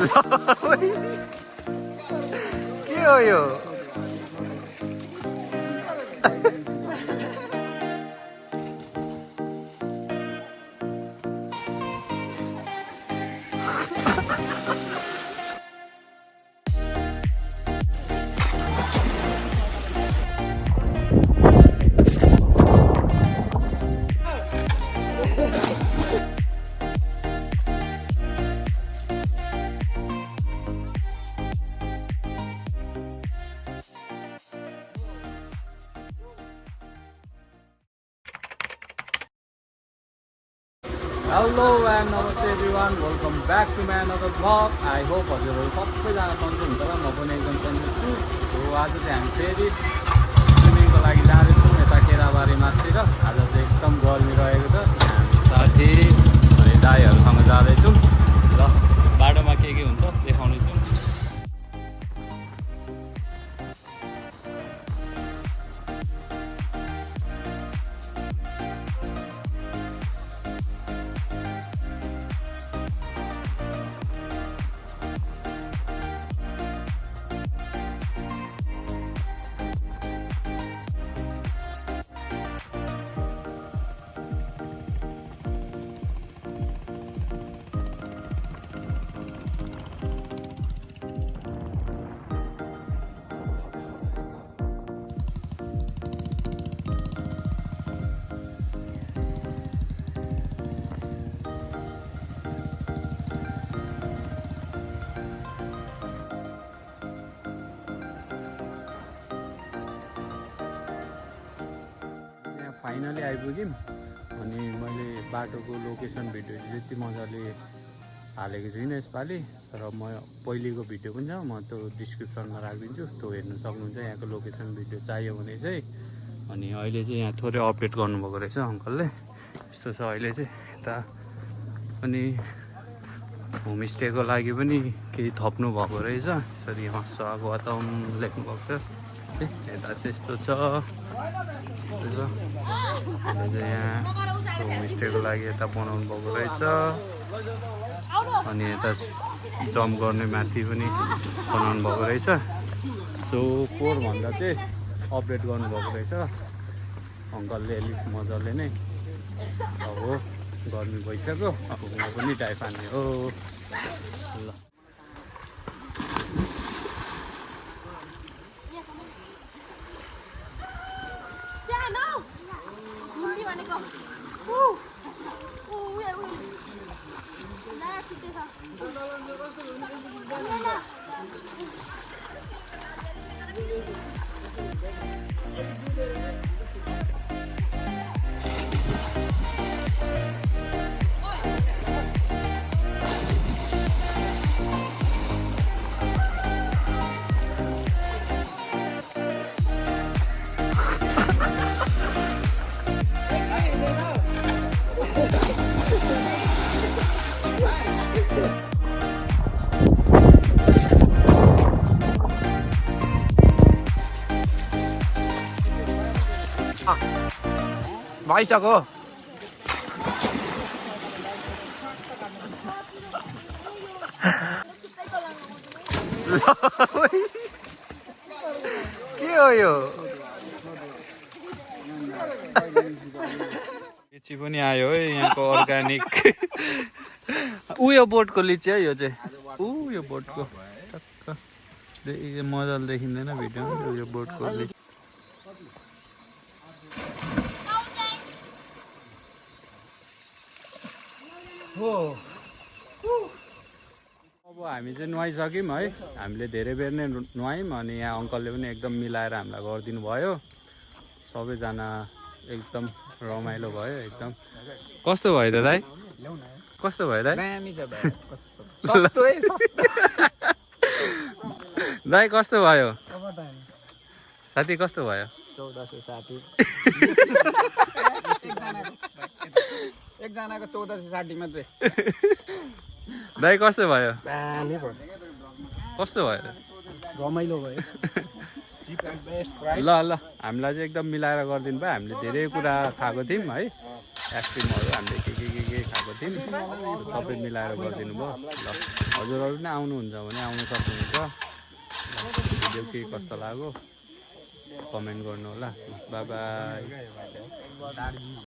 के हो यो हेलो एन्ड नमस्ते everyone welcome back to my another blog I hope हजुरहरू सबैजना सन्चै हुन्छ होला म पनि एकदम सन्चै छु हो आज चाहिँ हामी फेरि स्विमिङको लागि जाँदैछौँ यता केराबारी मासतिर आज चाहिँ एकदम गर्मी रहेको छ हामी साथी अनि दाईहरूसँग जाँदैछौँ ल बाटोमा के हुन्छ देखाउनेछौँ फाइनली आइपुग्यौँ अनि मैले बाटोको लोकेसन भिडियो त्यति मजाले हालेको छुइनँ यसपालि तर म पहिलेको भिडियो पनि छ म त्यो डिस्क्रिप्सनमा राखिदिन्छु त्यो हेर्नु सक्नुहुन्छ यहाँको लोकेसन भिडियो चाहियो भने चाहिँ अनि अहिले चाहिँ यहाँ थोरै अपडेट गर्नुभएको रहेछ अङ्कलले यस्तो छ अहिले चाहिँ यता अनि होमस्टेको लागि पनि केही थप्नु भएको रहेछ यसरी यहाँ स्वागतम लेख्नुभएको छ यता त्यस्तो छ अहिले चाहिँ यहाँ होमस्टेको लागि यता बनाउनु भएको रहेछ अनि यता जम्प गर्ने माथि पनि बनाउनु भएको रहेछ सो भन्दा चाहिँ अपडेट गर्नुभएको रहेछ अङ्कलले अलिक मजाले नै अब गर्मी भइसक्यो अब म पनि डाइभ हान्ने हो ल भइसक्यो के हो यो लिची पनि आयो है यहाँको अर्ग्यानिक उयो बोटको लिची है यो चाहिँ यो बोटको टक्क मजाले देखिँदैन भिडियोमा यो बोटको लिची हो अब हामी चाहिँ नुहाइसक्यौँ है हामीले धेरै बेर नै नुहायौँ अनि यहाँ अङ्कलले पनि एकदम मिलाएर हामीलाई गरिदिनु भयो सबैजना एकदम रमाइलो भयो एकदम कस्तो भयो त दाइ कस्तो भयो दाइ दाइ कस्तो भयो साथी कस्तो भयो 1460 एकजनाको 1460 मात्रै दाइ कस्तो भयो कस्तो भयो रमाइलो भयो ल ल हामीलाई चाहिँ एकदम मिलाएर गरिदिनु भयो हामीले धेरै कुरा खाएको थियौँ है आइसक्रिमहरू हामीले के खाएको थियौँ सबै मिलाएर गरिदिनु भयो ल हजुरहरू पनि आउनुहुन्छ भने आउनु सक्नुहुन्छ ल भिडियो के कस्तो लाग्यो कमेन्ट गर्नु होला बाई बाई